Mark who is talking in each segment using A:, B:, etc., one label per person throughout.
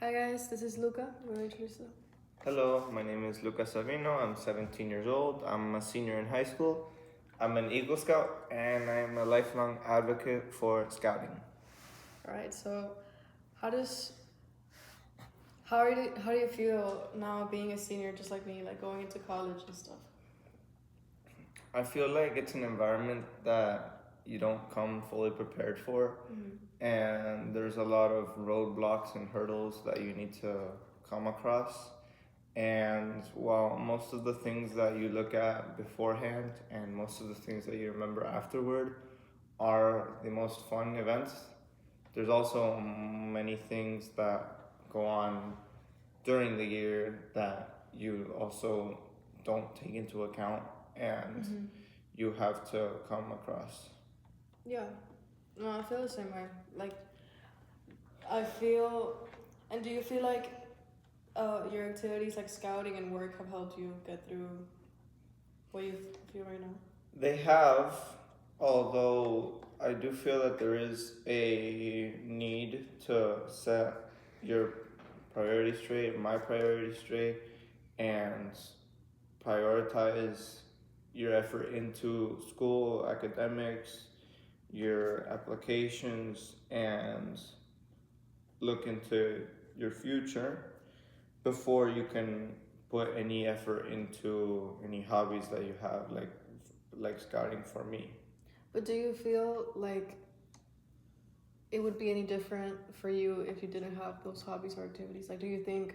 A: Hi guys, this is Luca. You want to introduce yourself?
B: Hello, my name is Luca Savino. I'm 17 years old. I'm a senior in high school. I'm an Eagle Scout and I'm a lifelong advocate for scouting.
A: All right. So, how does how do you feel now being a senior, just like me, like going into college and stuff?
B: I feel like it's an environment that you don't come fully prepared for, and there's a lot of roadblocks and hurdles that you need to come across. And while most of the things that you look at beforehand and most of the things that you remember afterward are the most fun events, there's also many things that go on during the year that you also don't take into account and you have to come across.
A: Yeah. No, I feel the same way. Like, I feel, and do you feel like your activities like scouting and work have helped you get through what you feel right now?
B: They have, although I do feel that there is a need to set your priorities straight, my priorities straight, and prioritize your effort into school, academics, your applications, and look into your future before you can put any effort into any hobbies that you have, like scouting for me.
A: But do you feel like it would be any different for you if you didn't have those hobbies or activities? Like, do you think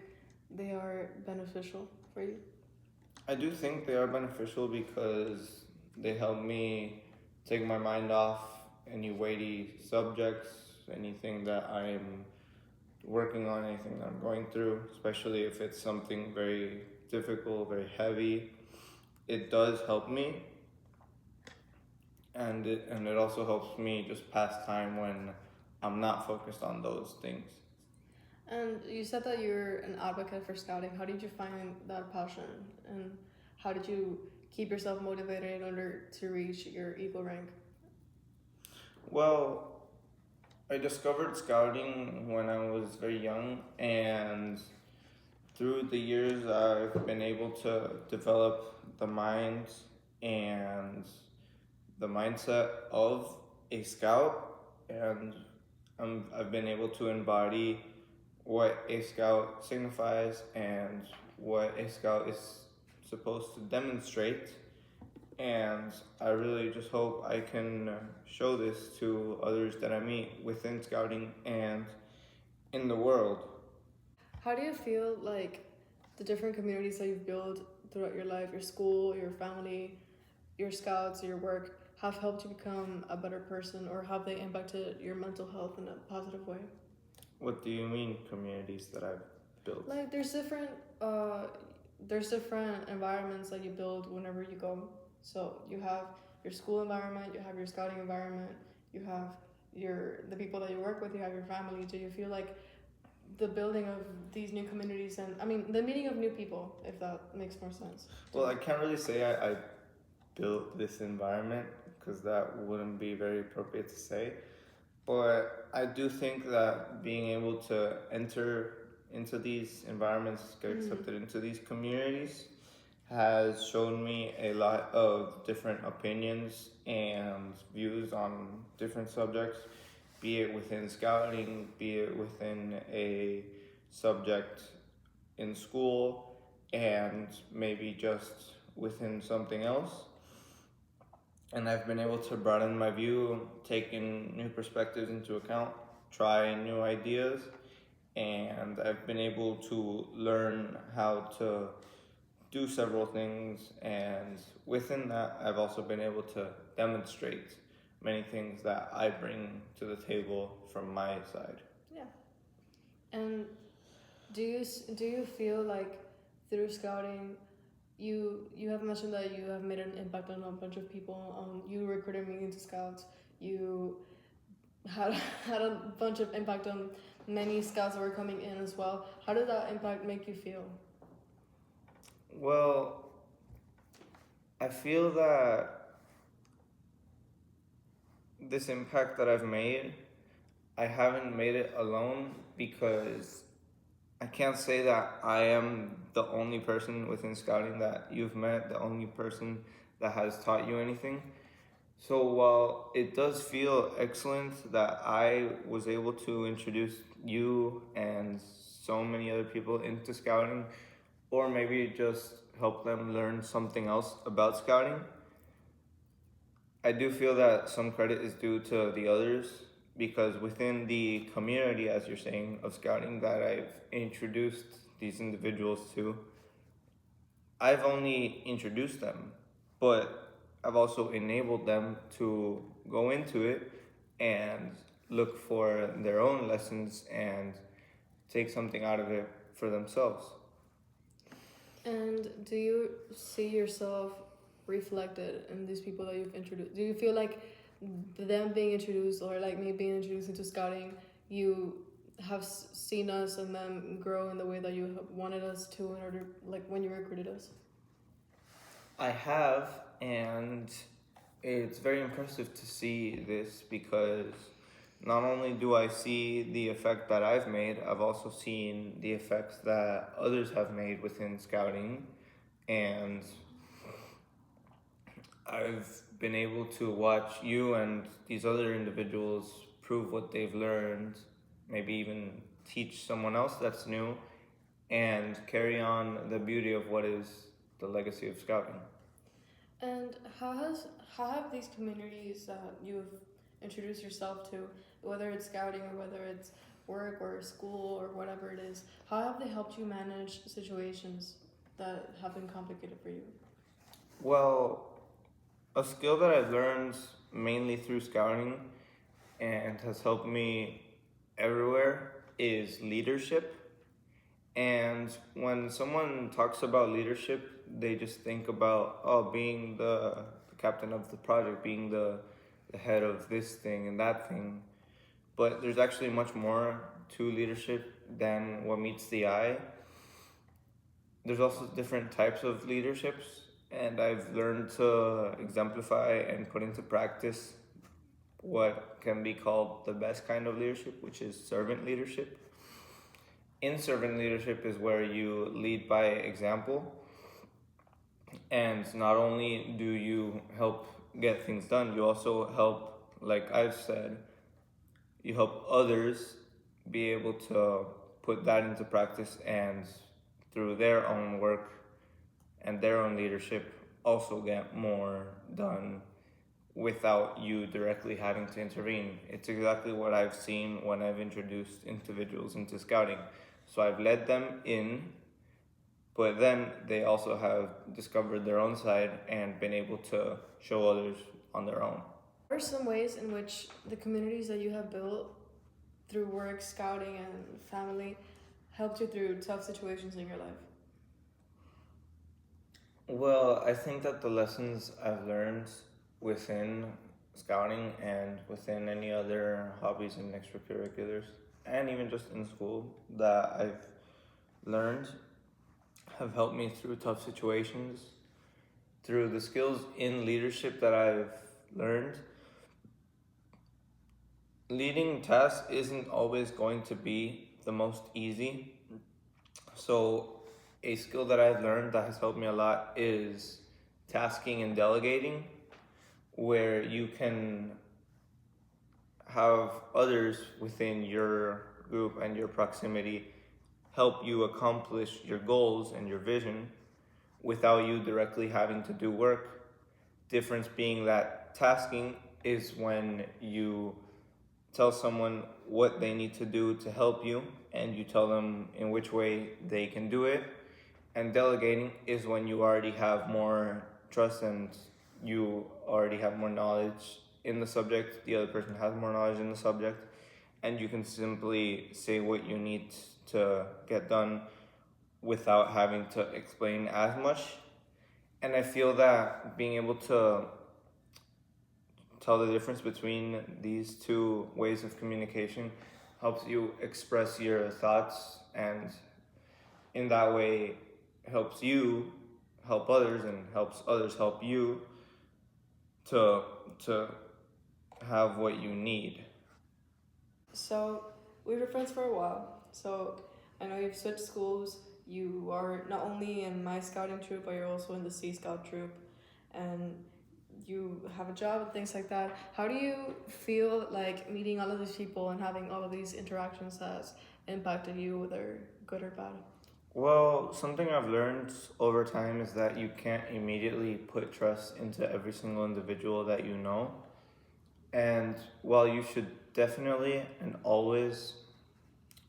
A: they are beneficial for you?
B: I do think they are beneficial because they help me take my mind off any weighty subjects, anything that I'm working on, anything that I'm going through, especially if it's something very difficult, very heavy. It does help me, and it also helps me just pass time when I'm not focused on those things.
A: And you said that you're an advocate for scouting. How did you find that passion? And how did you keep yourself motivated in order to reach your eagle rank?
B: Well, I discovered scouting when I was very young, and through the years, I've been able to develop the mind and the mindset of a scout, and I've been able to embody what a scout signifies and what a scout is supposed to demonstrate. And I really just hope I can show this to others that I meet within scouting and in the world.
A: How do you feel like the different communities that you've built throughout your life, your school, your family, your scouts, your work, have helped you become a better person, or have they impacted your mental health in a positive way?
B: What do you mean, communities that I've built?
A: Like, uh, there's different environments that you build whenever you go. So you have your school environment, you have your scouting environment, you have the people that you work with, you have your family. Do you feel like the building of these new communities, and I mean the meeting of new people, if that makes more sense?
B: Well, I can't really say I built this environment because that wouldn't be very appropriate to say. But I do think that being able to enter into these environments, get accepted into these communities, has shown me a lot of different opinions and views on different subjects, be it within scouting, be it within a subject in school, and maybe just within something else. And I've been able to broaden my view, taking new perspectives into account, try new ideas, and I've been able to learn how to do several things, and within that, I've also been able to demonstrate many things that I bring to the table from my side.
A: Yeah. And do you feel like through scouting, you have mentioned that you have made an impact on a bunch of people. You recruited me into scouts. You had had a bunch of impact on many scouts that were coming in as well. How did that impact make you feel?
B: Well, I feel that this impact that I've made, I haven't made it alone because I can't say that I am the only person within scouting that you've met, the only person that has taught you anything. So while it does feel excellent that I was able to introduce you and so many other people into scouting, or maybe just help them learn something else about scouting, I do feel that some credit is due to the others because within the community, as you're saying, of scouting that I've introduced these individuals to, I've only introduced them, but I've also enabled them to go into it and look for their own lessons and take something out of it for themselves.
A: And do you see yourself reflected in these people that you've introduced? Do you feel like them being introduced or like me being introduced into scouting, you have seen us and them grow in the way that you wanted us to in order, like when you recruited us?
B: I have, and it's very impressive to see this because not only do I see the effect that I've made, I've also seen the effects that others have made within scouting, and I've been able to watch you and these other individuals prove what they've learned, maybe even teach someone else that's new, and carry on the beauty of what is the legacy of scouting.
A: And how have these communities that you've introduced yourself to, whether it's scouting or whether it's work or school or whatever it is, how have they helped you manage situations that have been complicated for you?
B: Well, a skill that I've learned mainly through scouting and has helped me everywhere is leadership. And when someone talks about leadership, they just think about, oh, being the captain of the project, being the head of this thing and that thing. But there's actually much more to leadership than what meets the eye. There's also different types of leaderships, and I've learned to exemplify and put into practice what can be called the best kind of leadership, which is servant leadership. In servant leadership is where you lead by example, and not only do you help get things done, you also help, like I've said, you help others be able to put that into practice and through their own work and their own leadership also get more done without you directly having to intervene. It's exactly what I've seen when I've introduced individuals into scouting. So I've led them in, but then they also have discovered their own side and been able to show others on their own.
A: What are some ways in which the communities that you have built through work, scouting, and family helped you through tough situations in your life?
B: Well, I think that the lessons I've learned within scouting and within any other hobbies and extracurriculars, and even just in school, that I've learned have helped me through tough situations, through the skills in leadership that I've learned. Leading tasks isn't always going to be the most easy. So, a skill that I've learned that has helped me a lot is tasking and delegating, where you can have others within your group and your proximity help you accomplish your goals and your vision without you directly having to do work. Difference being that tasking is when you tell someone what they need to do to help you and you tell them in which way they can do it. And delegating is when you already have more trust and you already have more knowledge in the subject, the other person has more knowledge in the subject, and you can simply say what you need to get done without having to explain as much. And I feel that being able to tell the difference between these two ways of communication helps you express your thoughts, and in that way helps you help others and helps others help you to have what you need.
A: So we were friends for a while. So I know you've switched schools. You are not only in my scouting troop, but you're also in the Sea Scout troop, and you have a job and things like that. How do you feel like meeting all of these people and having all of these interactions has impacted you, whether good or bad?
B: Well, something I've learned over time is that you can't immediately put trust into every single individual that you know. And while you should definitely and always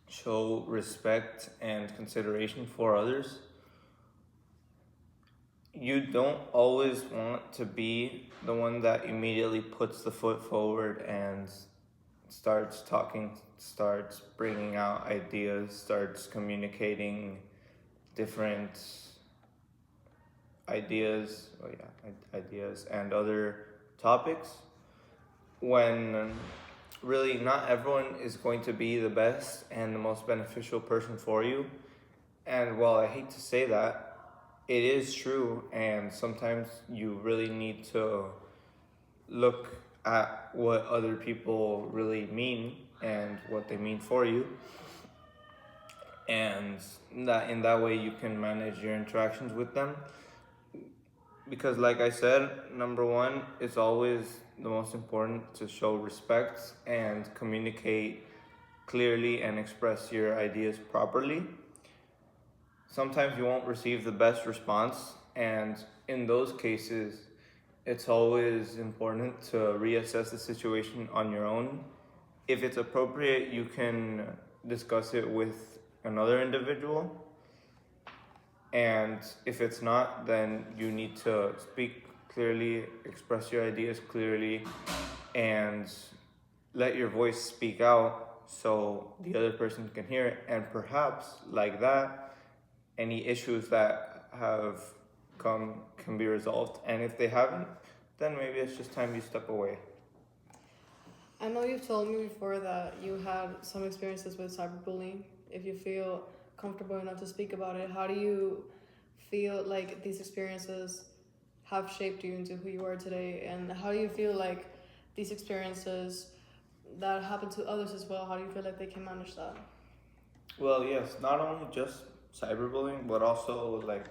B: show respect and consideration for others, you don't always want to be the one that immediately puts the foot forward and starts talking, starts bringing out ideas, starts communicating different ideas and other topics, when really not everyone is going to be the best and the most beneficial person for you. And while I hate to say that, it is true, and sometimes you really need to look at what other people really mean and what they mean for you, and that in that way you can manage your interactions with them. Because like I said, number one, it's always the most important to show respect and communicate clearly and express your ideas properly. Sometimes you won't receive the best response, and in those cases, it's always important to reassess the situation on your own. If it's appropriate, you can discuss it with another individual, and if it's not, then you need to speak clearly, express your ideas clearly, and let your voice speak out so the other person can hear it. And perhaps, like that, any issues that have come can be resolved. And if they haven't, then maybe it's just time you step away.
A: I know you've told me before that you had some experiences with cyberbullying. If you feel comfortable enough to speak about it, how do you feel like these experiences have shaped you into who you are today? And how do you feel like these experiences that happen to others as well, how do you feel like they can manage that?
B: Well, yes, not only just cyberbullying, but also like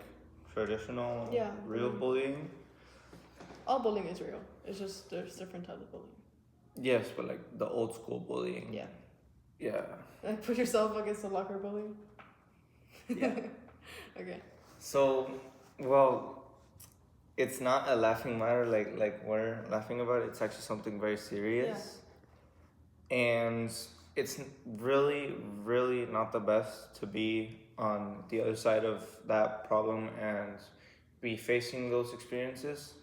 B: traditional, real bullying.
A: All bullying is real. It's just there's different types of bullying.
B: Yes, but like the old school bullying.
A: Yeah.
B: Yeah.
A: Like put yourself against the locker bullying.
B: Yeah.
A: Okay.
B: So, well, it's not a laughing matter like we're laughing about it. It's actually something very serious. Yeah. And it's really, really not the best to be on the other side of that problem and be facing those experiences.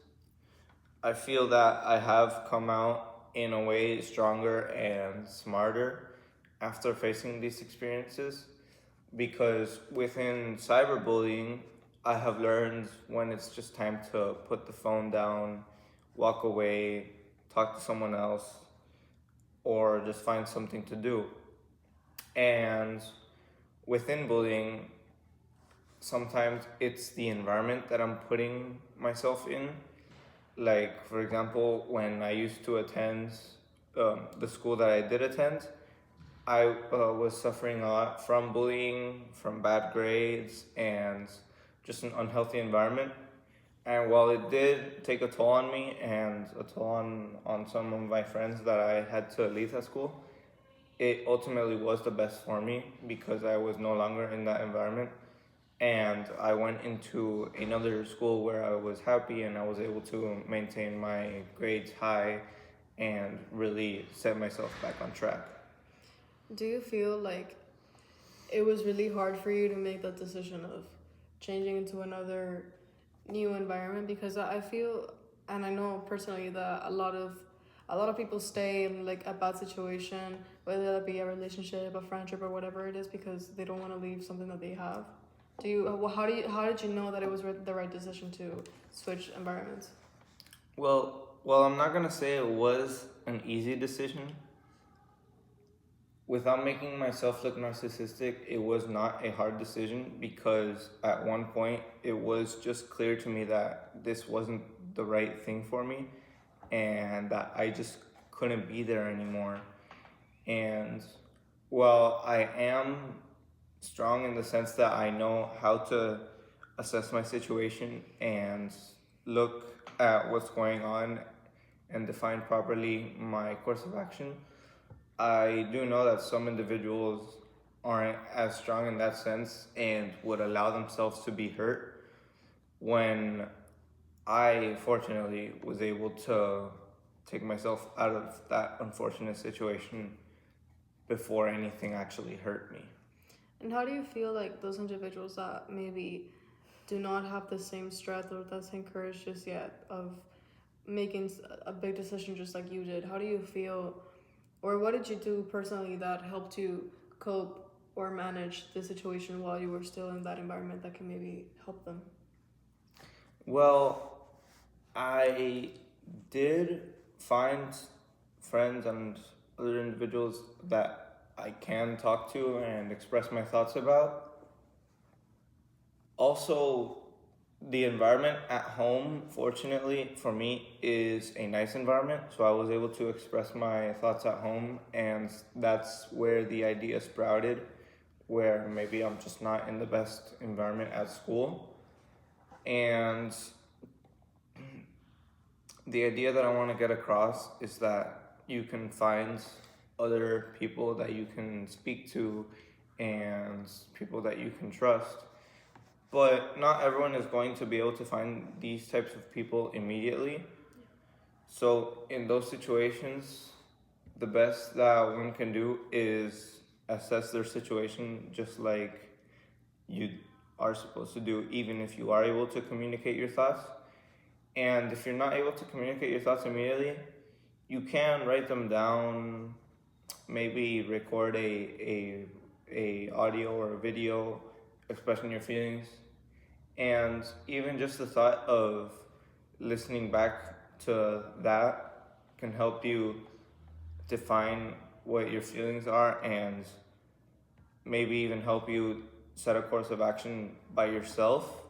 B: I feel that I have come out in a way stronger and smarter after facing these experiences, because within cyberbullying, I have learned when it's just time to put the phone down, walk away, talk to someone else, or just find something to do. And within bullying, sometimes it's the environment that I'm putting myself in. Like, for example, when I used to attend the school that I did attend, I was suffering a lot from bullying, from bad grades, and just an unhealthy environment. And while it did take a toll on me and a toll on some of my friends that I had to leave that school, it ultimately was the best for me because I was no longer in that environment. And I went into another school where I was happy and I was able to maintain my grades high and really set myself back on track.
A: Do you feel like it was really hard for you to make that decision of changing into another new environment? Because I feel, and I know personally, that a lot of people stay in like a bad situation, whether that be a relationship, a friendship, or whatever it is, because they don't want to leave something that they have. How did you know that it was the right decision to switch environments?
B: Well, I'm not gonna say it was an easy decision. Without making myself look narcissistic, it was not a hard decision, because at one point it was just clear to me that this wasn't the right thing for me and that I just couldn't be there anymore. And while I am strong in the sense that I know how to assess my situation and look at what's going on and define properly my course of action. I do know that some individuals aren't as strong in that sense and would allow themselves to be hurt when I fortunately was able to take myself out of that unfortunate situation before anything actually hurt me.
A: And how do you feel like those individuals that maybe do not have the same strength or the same courage just yet of making a big decision just like you did? How do you feel, or what did you do personally that helped you cope or manage the situation while you were still in that environment that can maybe help them?
B: Well, I did find friends and other individuals that I can talk to and express my thoughts about. Also, the environment at home, fortunately for me, is a nice environment. So I was able to express my thoughts at home, and that's where the idea sprouted, where maybe I'm just not in the best environment at school. And the idea that I want to get across is that you can find other people that you can speak to and people that you can trust. But not everyone is going to be able to find these types of people immediately. So, in those situations, the best that one can do is assess their situation just like you are supposed to do, even if you are able to communicate your thoughts. And if you're not able to communicate your thoughts immediately, you can write them down, maybe record a audio or a video expressing your feelings. And even just the thought of listening back to that can help you define what your feelings are and maybe even help you set a course of action by yourself.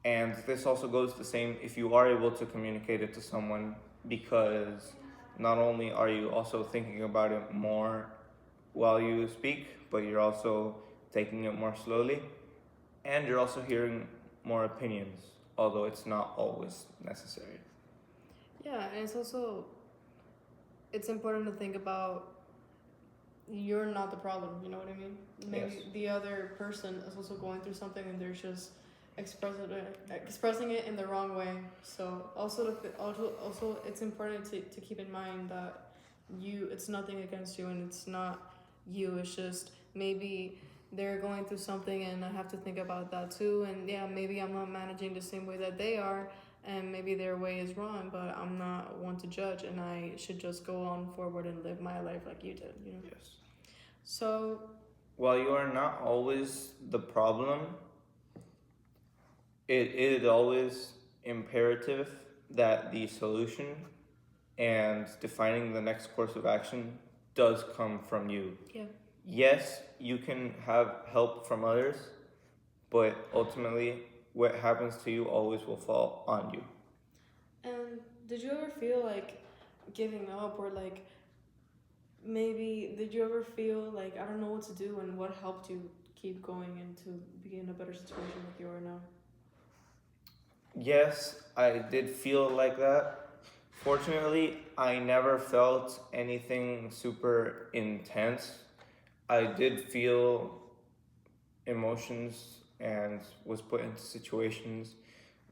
B: And this also goes the same if you are able to communicate it to someone, because not only are you also thinking about it more while you speak, but you're also taking it more slowly, and you're also hearing more opinions, although it's not always necessary.
A: Yeah, and it's important to think about you're not the problem, you know what I mean? Maybe
B: Yes.
A: the other person is also going through something and they're just expressing it in the wrong way. So also it's important to keep in mind that it's nothing against you and it's not you. It's just maybe they're going through something and I have to think about that too. And yeah, maybe I'm not managing the same way that they are, and maybe their way is wrong, but I'm not one to judge, and I should just go on forward and live my life like you did, you know?
B: Yes.
A: So,
B: While you are not always the problem, it is always imperative that the solution and defining the next course of action does come from you.
A: yeah.
B: Yes, you can have help from others, but ultimately, what happens to you always will fall on you.
A: And did you ever feel like giving up, or like maybe did you ever feel like I don't know what to do, and what helped you keep going and to be in a better situation like you are now?
B: Yes, I did feel like that. Fortunately, I never felt anything super intense. I did feel emotions and was put into situations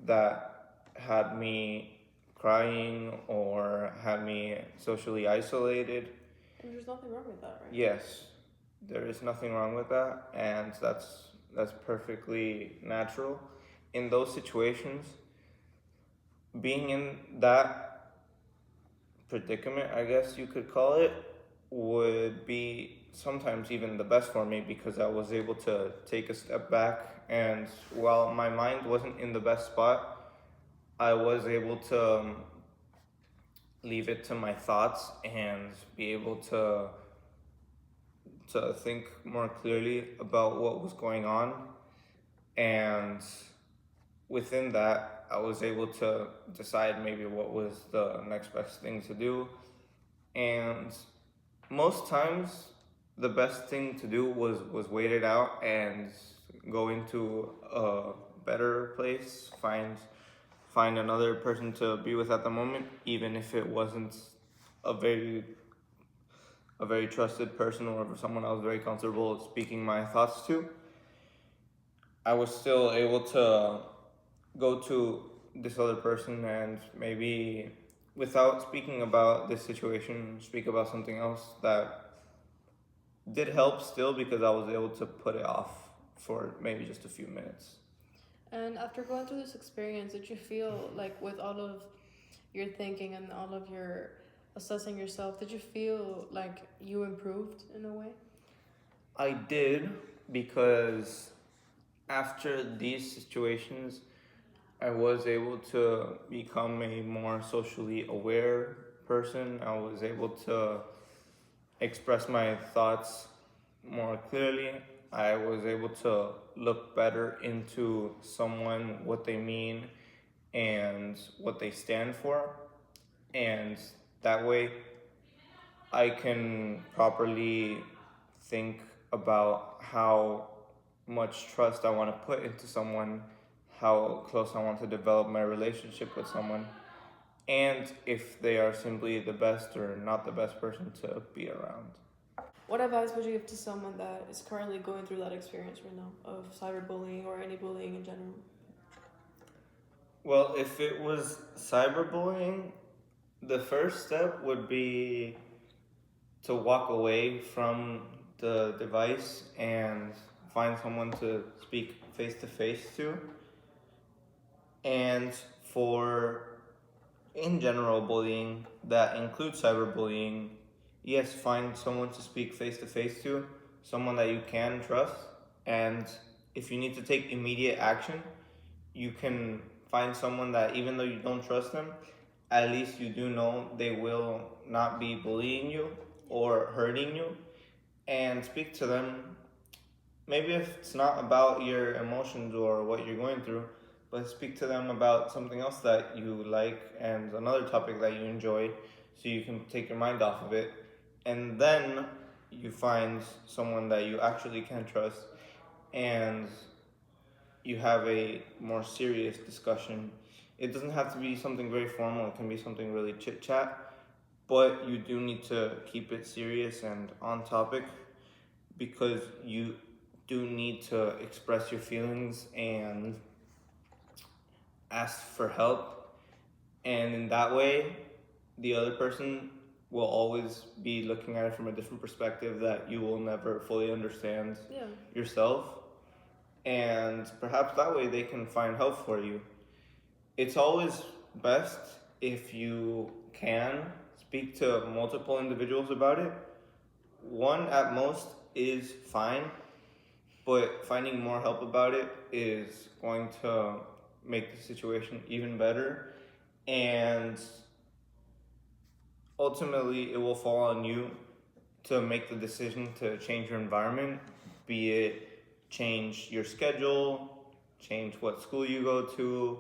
B: that had me crying or had me socially isolated.
A: And there's nothing wrong with that, right?
B: Yes, there is nothing wrong with that, and that's perfectly natural. In those situations, being in that predicament, I guess you could call it, would be sometimes even the best for me, because I was able to take a step back, and while my mind wasn't in the best spot, I was able to leave it to my thoughts and be able to think more clearly about what was going on. And within that, I was able to decide maybe what was the next best thing to do. And most times, the best thing to do was wait it out and go into a better place, find another person to be with at the moment, even if it wasn't a very trusted person or someone I was very comfortable speaking my thoughts to. I was still able to go to this other person and maybe, without speaking about this situation, speak about something else that did help still, because I was able to put it off for maybe just a few minutes.
A: And after going through this experience, did you feel like with all of your thinking and all of your assessing yourself, did you feel like you improved in a way?
B: I did, because after these situations, I was able to become a more socially aware person. I was able to express my thoughts more clearly. I was able to look better into someone, what they mean, and what they stand for. And that way, I can properly think about how much trust I want to put into someone, how close I want to develop my relationship with someone, and if they are simply the best or not the best person to be around.
A: What advice would you give to someone that is currently going through that experience right now of cyberbullying or any bullying in general?
B: Well, if it was cyberbullying, the first step would be to walk away from the device and find someone to speak face to face to. And for, in general, bullying that includes cyberbullying, yes, find someone to speak face to face to, someone that you can trust. And if you need to take immediate action, you can find someone that, even though you don't trust them, at least you do know they will not be bullying you or hurting you, and speak to them. Maybe if it's not about your emotions or what you're going through, but speak to them about something else that you like and another topic that you enjoy, so you can take your mind off of it. And then you find someone that you actually can trust, and you have a more serious discussion. It doesn't have to be something very formal, it can be something really chit chat, but you do need to keep it serious and on topic, because you do need to express your feelings and ask for help. And in that way, the other person will always be looking at it from a different perspective that you will never fully understand yourself. And perhaps that way they can find help for you. It's always best if you can speak to multiple individuals about it. One at most is fine, but finding more help about it is going to make the situation even better. And ultimately, it will fall on you to make the decision to change your environment, be it change your schedule, change what school you go to,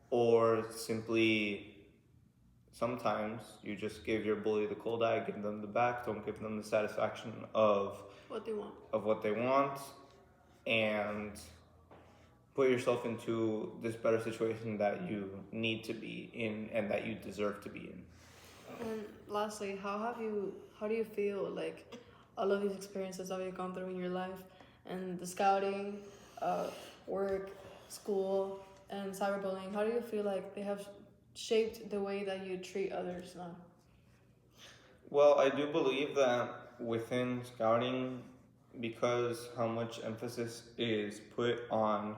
B: or simply sometimes you just give your bully the cold eye, give them the back, don't give them the satisfaction of what they want, and put yourself into this better situation that you need to be in and that you deserve to be in.
A: And lastly, how do you feel like all of these experiences that you've gone through in your life and the scouting, work, school, and cyberbullying, how do you feel like they have shaped the way that you treat others now?
B: Well, I do believe that within scouting, because how much emphasis is put on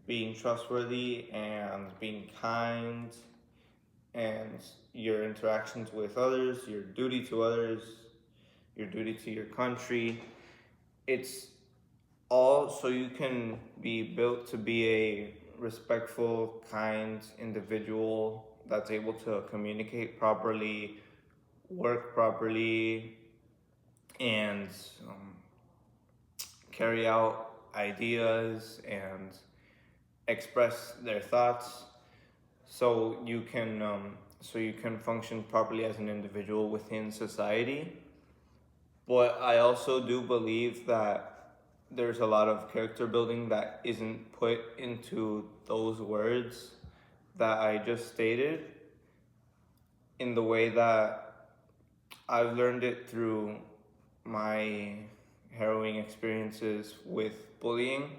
B: being trustworthy and being kind, and your interactions with others, your duty to others, your duty to your country, it's all so you can be built to be a respectful, kind individual that's able to communicate properly, work properly, and carry out ideas and express their thoughts, so you can function properly as an individual within society. But I also do believe that there's a lot of character building that isn't put into those words that I just stated, in the way that I've learned it through my harrowing experiences with bullying,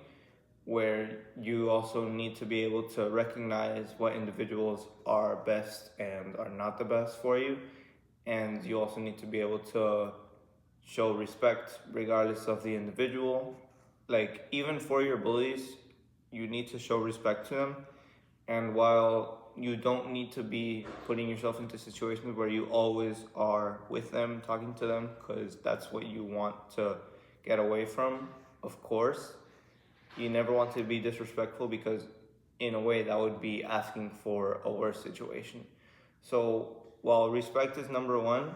B: where you also need to be able to recognize what individuals are best and are not the best for you. And you also need to be able to show respect regardless of the individual. Like, even for your bullies, you need to show respect to them. And while you don't need to be putting yourself into situations where you always are with them, talking to them, because that's what you want to get away from, of course, you never want to be disrespectful, because in a way that would be asking for a worse situation. So while respect is number one,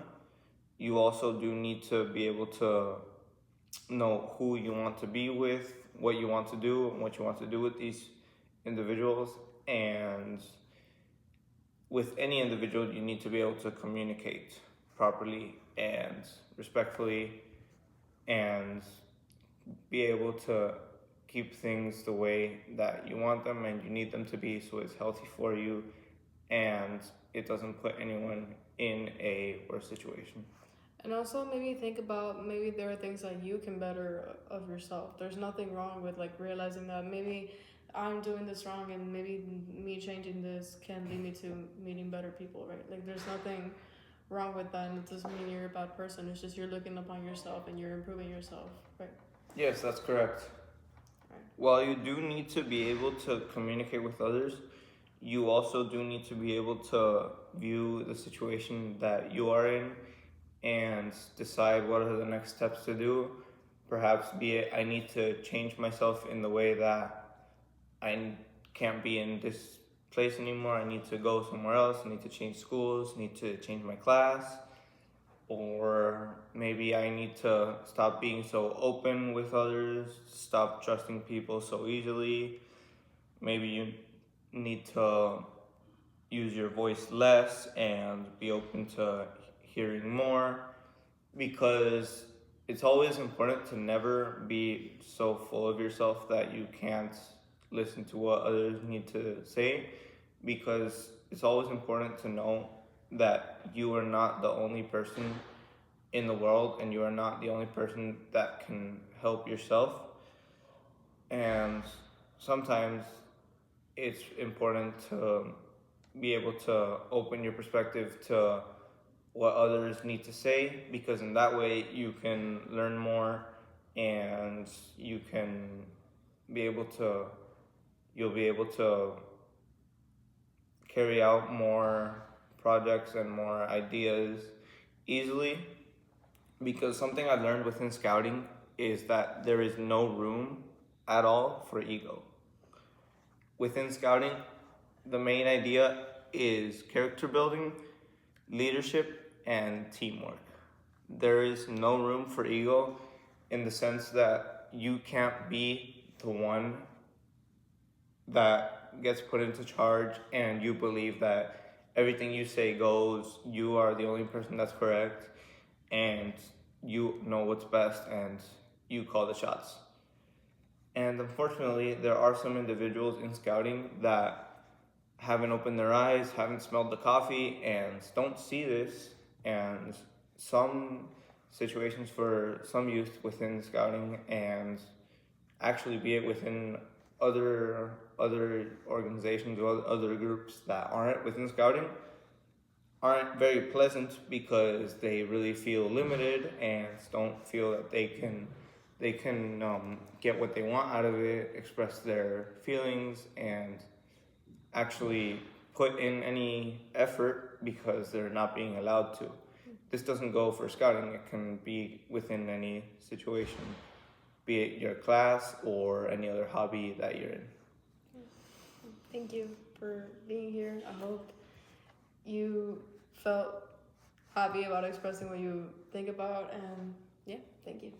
B: you also do need to be able to know who you want to be with, what you want to do, and what you want to do with these individuals. And with any individual, you need to be able to communicate properly and respectfully, and be able to keep things the way that you want them and you need them to be, so it's healthy for you and it doesn't put anyone in a worse situation.
A: And also maybe think about, maybe there are things that you can better of yourself. There's nothing wrong with like realizing that maybe I'm doing this wrong and maybe me changing this can lead me to meeting better people, right? Like there's nothing wrong with that, and it doesn't mean you're a bad person. It's just you're looking upon yourself and you're improving yourself, right?
B: Yes, that's correct.
A: Right.
B: While you do need to be able to communicate with others, you also do need to be able to view the situation that you are in and decide what are the next steps to do. Perhaps be it I need to change myself in the way that I can't be in this place anymore. I need to go somewhere else. I need to change schools. Need to change my class. Or maybe I need to stop being so open with others. Stop trusting people so easily. Maybe you need to use your voice less and be open to hearing more, because it's always important to never be so full of yourself that you can't listen to what others need to say, because it's always important to know that you are not the only person in the world and you are not the only person that can help yourself. And sometimes it's important to be able to open your perspective to what others need to say, because in that way you can learn more and you can be able to you'll be able to carry out more projects and more ideas easily. Because something I've learned within scouting is that there is no room at all for ego. Within scouting, the main idea is character building, leadership, and teamwork. There is no room for ego, in the sense that you can't be the one that gets put into charge and you believe that everything you say goes, you are the only person that's correct, and you know what's best and you call the shots. And unfortunately, there are some individuals in scouting that haven't opened their eyes, haven't smelled the coffee, and don't see this. And some situations for some youth within scouting, and actually be it within other organizations or other groups that aren't within scouting, aren't very pleasant, because they really feel limited and don't feel that they can get what they want out of it, express their feelings, and actually put in any effort, because they're not being allowed to. This doesn't go for scouting. It can be within any situation, be it your class or any other hobby that you're in.
A: Thank you for being here. I hope you felt happy about expressing what you think about, and yeah, thank you.